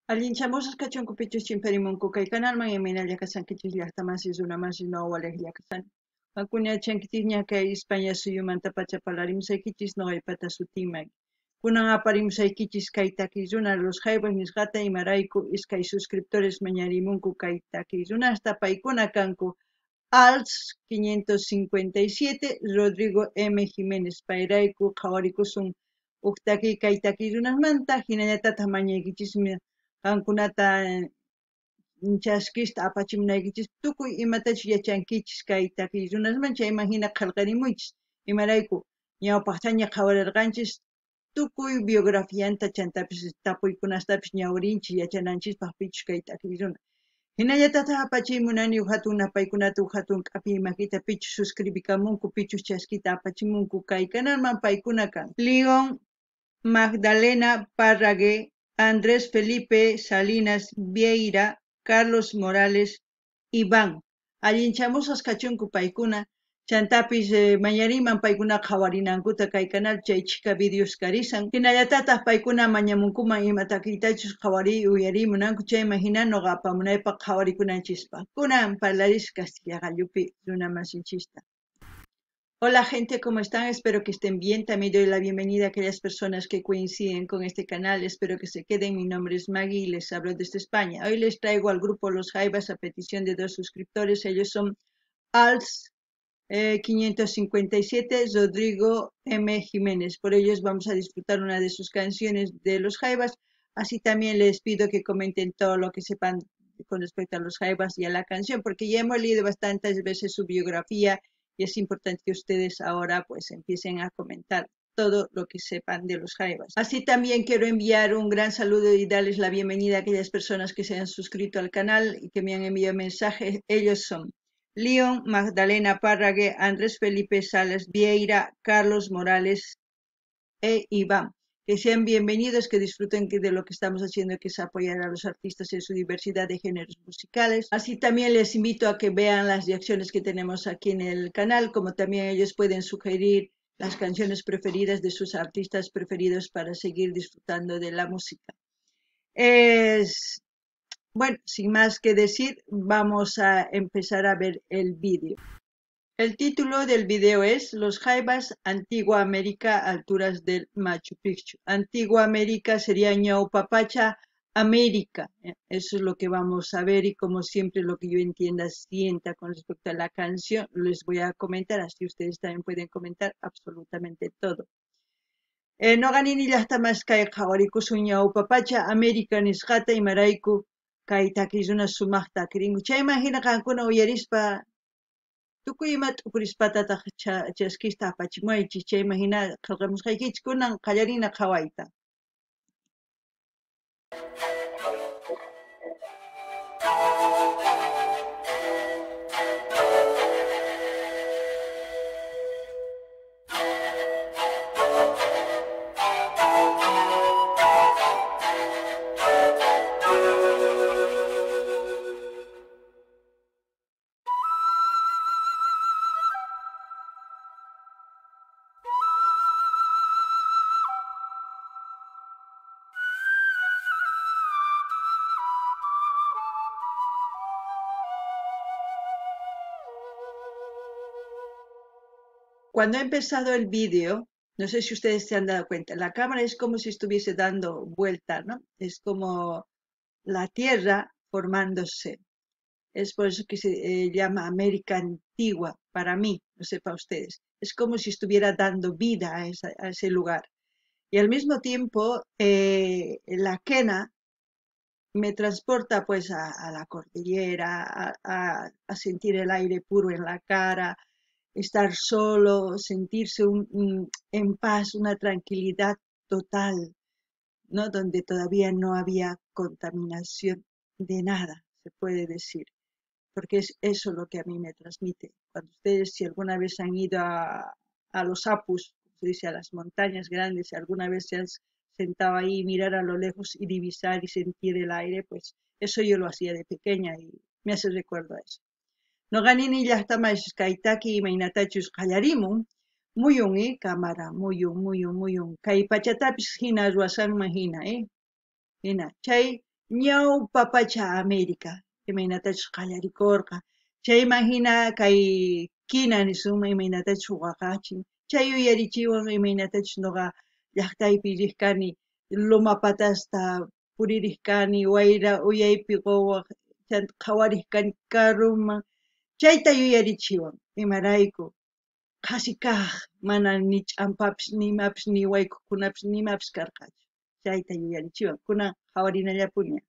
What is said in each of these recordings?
Allinchamusas kachunkupichus chimparimunku kay kanalman imaynalla kasankichis llaqtamasis runamasis wawalejlla kasan. Hakuna chankichis ña kay España suyumanta pachapalarimsaykichis noqaypata sutinman. Kunan aparimsaykichis kay takiy runa los jaibas nisqata imarayku iskay suscriptores mañarimunku kay takiy runasta paykuna kanku ALS 557 Rodrigo M. Jiménez payrayku qhawarikusun uktaki kay takiy runasmanta hinallatataq mañaykichismi qankunata chaskista apachimunaykichis tukuy imatachus yachankichis kay takiy runasman chayman hina qillqarimuychis imarayku ñawpaqtaña qhawarirqanchis tukuy biografianta chantapis tapuykunastapis ñawirinchis yachananchispaq pichus kay takiy runa hinallatataq apachimunani hatun napaykunata hatun k'api imakita pichus suscribikamunku pichus chaskita apachimunku kay kanalman paykuna kan Leon Magdalena Parrague Andrés Felipe Salinas Vieira Carlos Morales Iván allinchamusas kachunku paykuna chantapis mañariman paykuna qhawarinankuta kay canal chaychika videos karisan hinallatataq paykuna mañamunkuman imatakitachus qhawari uyarimunanku chayman hina noqa apamunaypaq qhawarikunanchispa kunan parlaris Castilla gallupi runa masinchista. Hola gente, ¿cómo están? Espero que estén bien. También doy la bienvenida a aquellas personas que coinciden con este canal. Espero que se queden. Mi nombre es Maggie y les hablo desde España. Hoy les traigo al grupo Los Jaivas a petición de 2 suscriptores. Ellos son ALS 557 Rodrigo M. Jiménez. Por ellos vamos a disfrutar una de sus canciones de Los Jaivas. Así también les pido que comenten todo lo que sepan con respecto a Los Jaivas y a la canción, porque ya hemos leído bastantes veces su biografía y es importante que ustedes ahora pues empiecen a comentar todo lo que sepan de los Jaivas. Así también quiero enviar un gran saludo y darles la bienvenida a aquellas personas que se han suscrito al canal y que me han enviado mensajes. Ellos son Leon Magdalena Parrague, Andrés Felipe Salas Vieira, Carlos Morales e Iván. Que sean bienvenidos, que disfruten de lo que estamos haciendo, que es apoyar a los artistas en su diversidad de géneros musicales. Así también les invito a que vean las reacciones que tenemos aquí en el canal, como también ellos pueden sugerir las canciones preferidas de sus artistas preferidos para seguir disfrutando de la música. Bueno, sin más que decir, vamos a empezar a ver el vídeo. El título del video es Los Jaivas, Antigua América, alturas del Machu Picchu. Antigua América sería Ñaupapacha, América. Eso es lo que vamos a ver y como siempre lo que yo entienda, sienta con respecto a la canción, les voy a comentar, así ustedes también pueden comentar absolutamente todo. No ganini llaqtamas kay qhawarikusun Ñaupapacha, América nisqata imarayku kay takiruna sumaqta kiringu. Chayman hina qankuna uyarispa tukuy ima t'ukurispatataq chaskista apachimuaychis chayman hina qillqamusqaykichis kunan qallarina qhawayta. Cuando he empezado el vídeo, no sé si ustedes se han dado cuenta, la cámara es como si estuviese dando vuelta, ¿no? Es como la Tierra formándose. Es por eso que se llama América Antigua, para mí, no sé para ustedes. Es como si estuviera dando vida a ese lugar. Y al mismo tiempo, la quena me transporta pues a la cordillera, a sentir el aire puro en la cara, estar solo, sentirse en paz, una tranquilidad total, ¿no? Donde todavía no había contaminación de nada, se puede decir, porque es eso lo que a mí me transmite. Cuando ustedes, si alguna vez han ido a los Apus, se dice a las montañas grandes, si alguna vez se han sentado ahí, mirar a lo lejos y divisar y sentir el aire, pues eso yo lo hacía de pequeña y me hace recuerdo a eso. No ganini llaqtamas kaytaki imaynatachus qallarimun muyun cámara muyun kay pachatapis hina ruwasanman hina hina chay ñawpa pacha América imaynatachus qallarikuyqa chayman hina kay kina nisunman imaynatachus waqachin chay yuyarichiwan imaynatachus ñuqa llaqtaypi riq kani Loma Patasta puririq kani wayra uyaypi quwaq chanta qhawariq kani carruman chayta yuyarichiwan imarayku qhasi kaq mana ni ch'ampapis ni imapis ni waykukunapis nimapis karqachu chayta yuyarichiwan kunan qhawarinallapuni.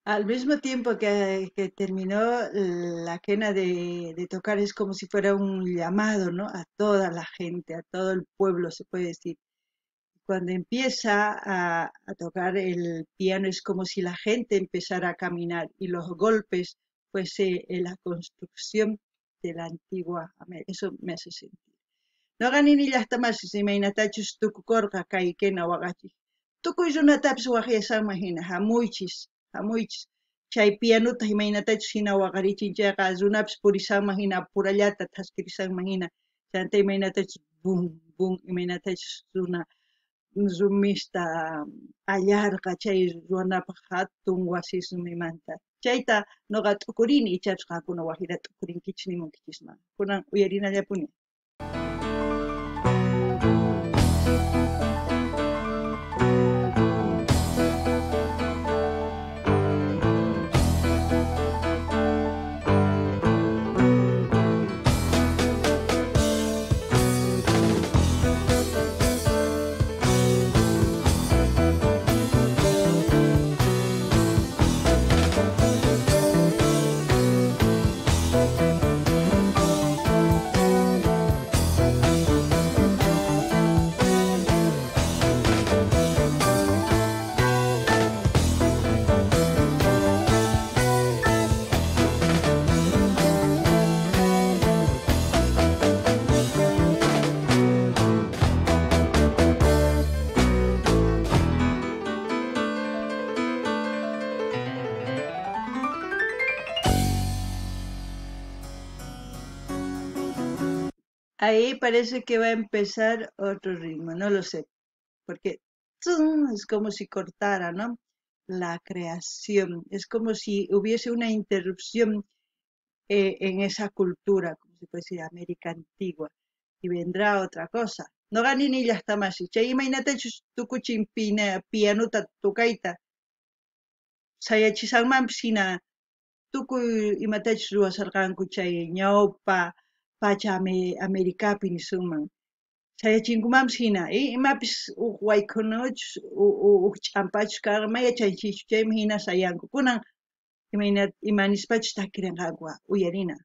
Al mismo tiempo que terminó la quena de tocar, es como si fuera un llamado, ¿no? A toda la gente, a todo el pueblo, se puede decir. Cuando empieza a tocar el piano, es como si la gente empezara a caminar y los golpes fuese la construcción de la antigua América. Eso me hace sentir. No ganini llaqtamasis imaynatachus tukukurqa kay quena waqachik. Tukuy runatapis waqyashanman hina hamuychis. Chay pianuta imaynatachus hina waqarichinchayqa runapis purishanman hina purallata thaskirishanman hina chanta imaynatachus bum bum imaynatachus runa rumista allarqa chay ruwanapaq hatun wasi sumimanta. Chayta ñuqa t'ukurini ichapis qaqkuna waqhira t'ukurinkichis nimunkichisman. Kunan uyarinallapuni. Ahí parece que va a empezar otro ritmo, no lo sé, porque ¡tzum! Es como si cortara, ¿no? La creación, es como si hubiese una interrupción en esa cultura, como se puede decir, América antigua, y vendrá otra cosa. No gani ni llaqtamasi, chay imaynatachus tukuchin pianuta tukaita, sayachisaqmanpis hina tukuy imatachus ruwasarqanku chay ñawpa pacha Americapi nisunman. Sayachinkumanpis hina, imapis huk waykunuchus huk ch'ampachus karqa mayachanchikchu chaymi hina sayanku. Kunan imanispachus takirinqakuqa uyarina.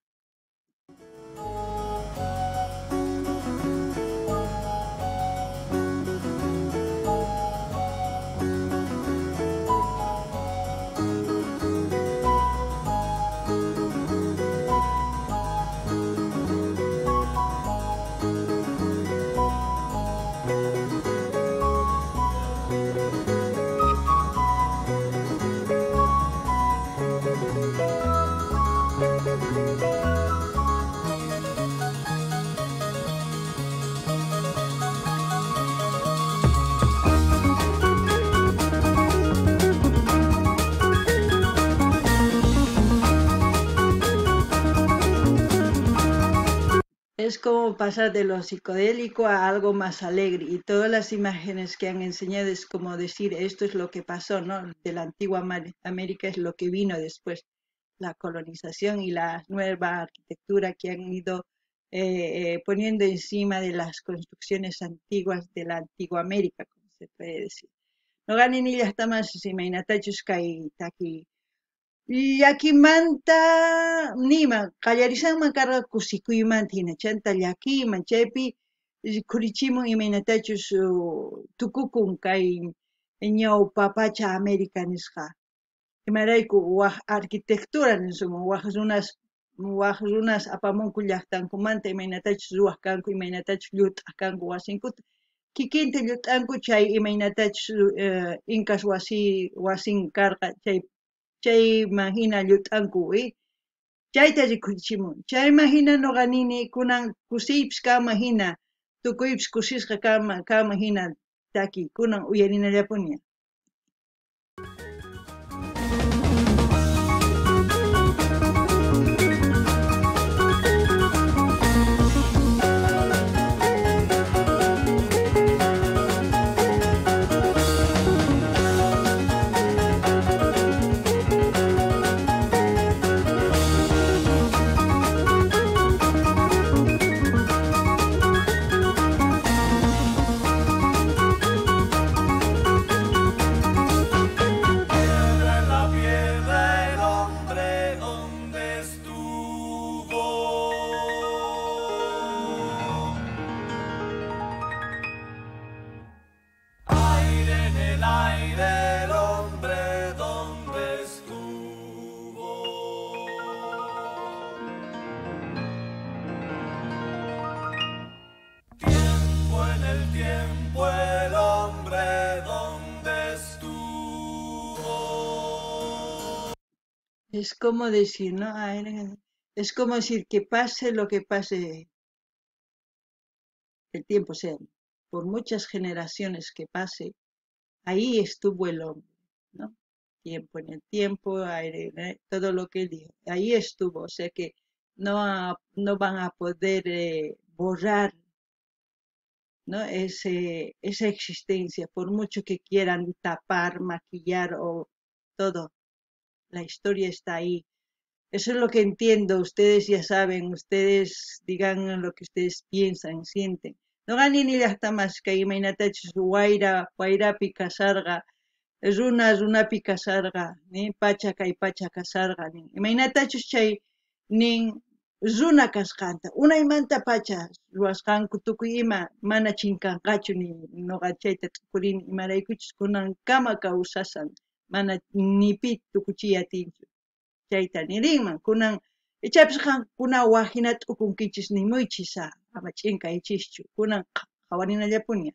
Es como pasar de lo psicodélico a algo más alegre y todas las imágenes que han enseñado es como decir esto es lo que pasó, ¿no? De la antigua América es lo que vino después, la colonización y la nueva arquitectura que han ido poniendo encima de las construcciones antiguas de la antigua América, como se puede decir. No ganin illas tamas si mainatachus kai taki Llakimanta nima qallarisanman karqa kusikuymanta hinachanta llakiman chaypi khurichimun imaynatachus tukukun kay ñawpa pacha América nisqa imarayku waq arquitectura ninsumun waq runas apamunku llaqtankumanta imaynatachus ruwaq kanku imaynatachus llut'aq kanku wasinkuta kikinta llut'anku chay imaynatachus incas wasin karqa chayman hina llut'anku chayta rikhurichimun chayman hina nuqa nini kunan kusiypis kanman hina tukuypis kusisqa kanman hina takiy kunan uyarinallapuni. Es como decir, ¿no? Es como decir que pase lo que pase, el tiempo sea, por muchas generaciones que pase, ahí estuvo el hombre, ¿no? Tiempo en el tiempo, aire, todo lo que él dijo, ahí estuvo, o sea que no van a poder borrar, ¿no? Esa existencia, por mucho que quieran tapar, maquillar o todo, la historia está ahí. Eso es lo que entiendo, ustedes ya saben, ustedes digan lo que ustedes piensan, sienten. No ganin ni hasta más que imaynatachus wayrapi kasarga, runapi kasarga, ni pacha kay pacha kasarga, ni imaynatachus chay nin runa kasqanta, unaymanta pacha ruwasqanku tukuy ima mana chinkanqachu ni noqa chayta tukurini imaraykuchus kunankama kawsasan, mana ni pi tukuchiy atinchu. Chayta nirinman kunan ichapis kunan wajina t'ukunkichis nimuychis ama ch'inkaychischu kunan qhawarinallapuni.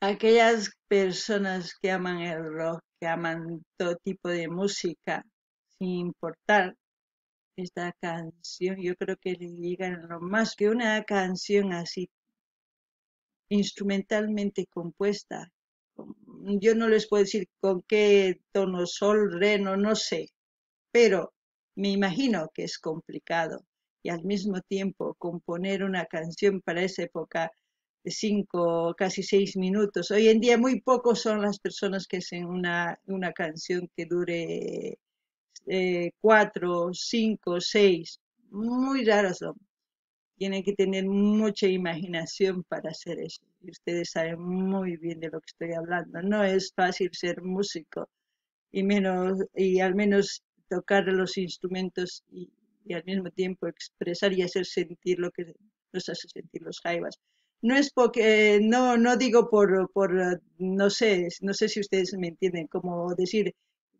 Aquellas personas que aman el rock, que aman todo tipo de música, sin importar esta canción, yo creo que le llegan lo más que una canción así instrumentalmente compuesta. Yo no les puedo decir con qué tono, sol, re, no sé, pero me imagino que es complicado y al mismo tiempo componer una canción para esa época de 5, casi 6 minutos. Hoy en día muy pocos son las personas que hacen una canción que dure 4, 5, 6. Muy raros son. Tienen que tener mucha imaginación para hacer eso. Y ustedes saben muy bien de lo que estoy hablando. No es fácil ser músico y al menos tocar los instrumentos y al mismo tiempo expresar y hacer sentir lo que nos hace sentir los jaivas. No es porque, no digo no sé si ustedes me entienden, como decir,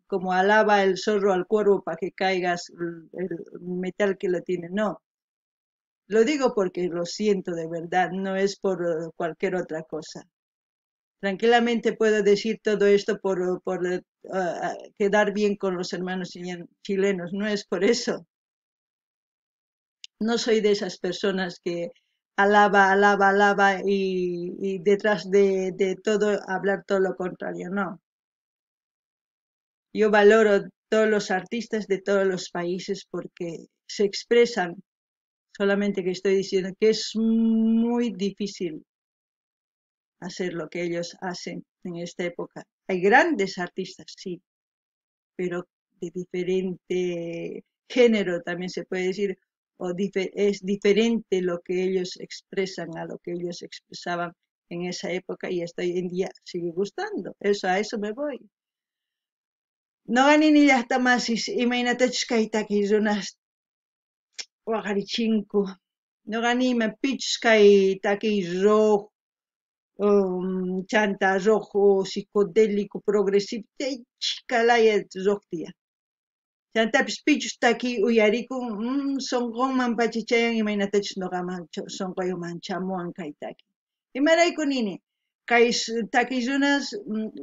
como alaba el zorro al cuervo para que caigas el metal que lo tiene, no. Lo digo porque lo siento de verdad, no es por cualquier otra cosa. Tranquilamente puedo decir todo esto por quedar bien con los hermanos chilenos, no es por eso. No soy de esas personas que alaba y detrás de todo hablar todo lo contrario, no. Yo valoro todos los artistas de todos los países porque se expresan, solamente que estoy diciendo que es muy difícil hacer lo que ellos hacen en esta época. Hay grandes artistas, sí, pero de diferente género también se puede decir, es diferente lo que ellos expresan a lo que ellos expresaban en esa época y hasta hoy en día sigue gustando. A eso me voy. No gané ni hasta más imagínate kay runas waqarichinku. No gané me pitch kay rock chanta rojo psicodélico progresivo chicalaya rock tía. Chantapis pichus taki uyarikun sonqonman pachichayan imaynatachus noqaman sonqoyuqman chamuwan kay taki. Imarayku nini kay taki runas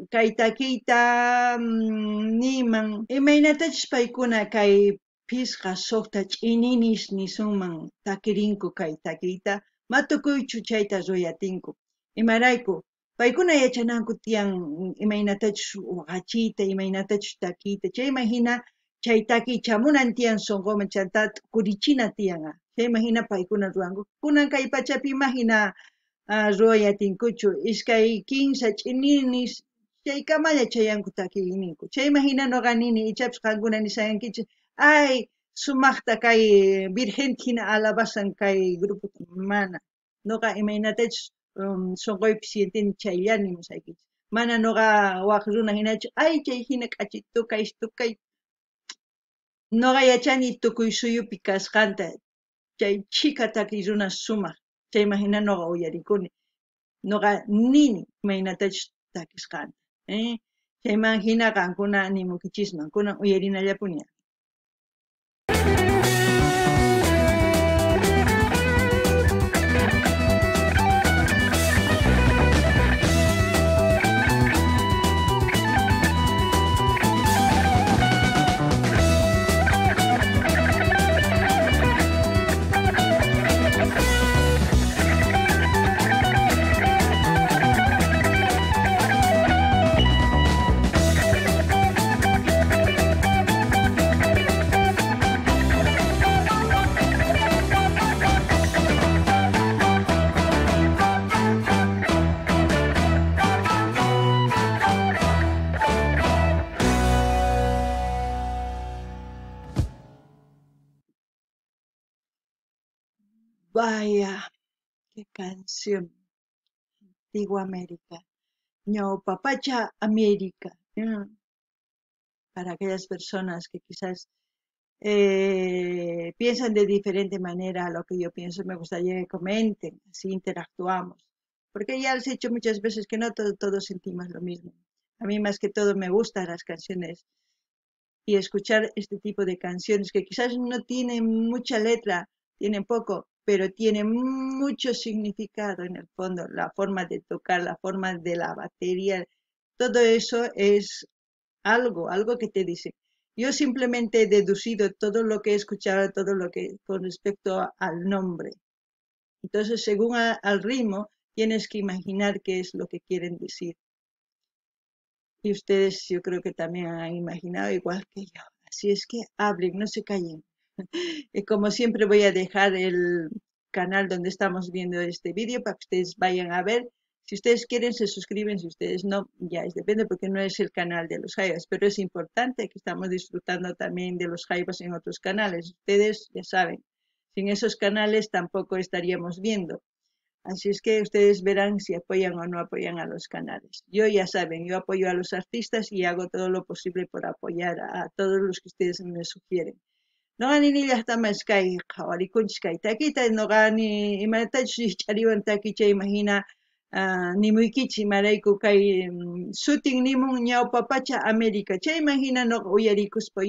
kay takiyta niman imaynatachus paykuna kay pisqa suqta ch'ininis nisunman takirinku kay takiyta matukuychu chayta ruyatinku. Imarayku paykuna yachananku tiyan imaynatachus waqachiyta imaynatachus takiyta chayman hina chay taki chamunan tiyan sonqoman chantata kurichina tiyanqa chayman hina paykuna ruranku kunan kay pachapima hina ruwayatinkuchu iskay kinsa ch'ininis chaykamalla chayanku takininku chayman hina noqa nini ichapas qankuna nisayankichis ay sumaqta kay virgenta hina alabasan kay grupo mana noqa imaynatachus sonqoypi siyentini chayllani musaykichis mana noqa waq runa hinachu ay chay hina k'achi tukay noqa yachani tukuy suyupi kasqanta chay chika taki runa sumaq chayman hina noqa uyarikuni noqa nini imaynatachus takisqanta chayman hina qankuna nimukichisman kunan uyarinallapuni. Vaya, qué canción. Antigua América. Ñawpapacha América. Para aquellas personas que quizás piensan de diferente manera a lo que yo pienso, me gustaría que comenten, así interactuamos. Porque ya les he dicho muchas veces que no todos sentimos lo mismo. A mí más que todo me gustan las canciones y escuchar este tipo de canciones que quizás no tienen mucha letra, tienen poco, pero tienen mucho significado en el fondo, la forma de tocar, la forma de la batería, todo eso es algo que te dice. Yo simplemente he deducido todo lo que he escuchado, todo lo que con respecto al nombre. Entonces, según al ritmo, tienes que imaginar qué es lo que quieren decir. Y ustedes yo creo que también han imaginado igual que yo. Así es que hablen, no se callen. Y como siempre voy a dejar el canal donde estamos viendo este vídeo para que ustedes vayan a ver. Si ustedes quieren se suscriben, si ustedes no, ya es depende porque no es el canal de los Jaivas, pero es importante que estamos disfrutando también de los Jaivas en otros canales. Ustedes ya saben, sin esos canales tampoco estaríamos viendo. Así es que ustedes verán si apoyan o no apoyan a los canales. Yo ya saben, yo apoyo a los artistas y hago todo lo posible por apoyar a todos los que ustedes me sugieren. Noqani nillaqtama kay qhawarikunchis kay takiyta noqani imatachus ch'ariwan takiy chayman hina nimuykichis imarayku kay sutin nimun ñawpapacha América chayman hina noqa uyarikuspa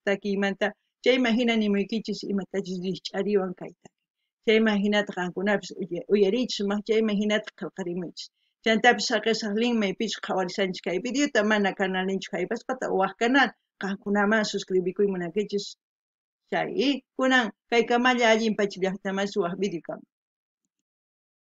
takiymanta chayman hina nimuykichis imatachus ch'ariwan kay takiy chayman hinata qankunapis uyarichis chayman hinata qillqarimunchis Chantapis saqisaq linmaypichus qhawarisanchik kay videota mana canalninchik haypasqata waq canal qankunaman suscribikuy munankichis chay kunan kay kamalla allin pachallaqtamas waq video kan.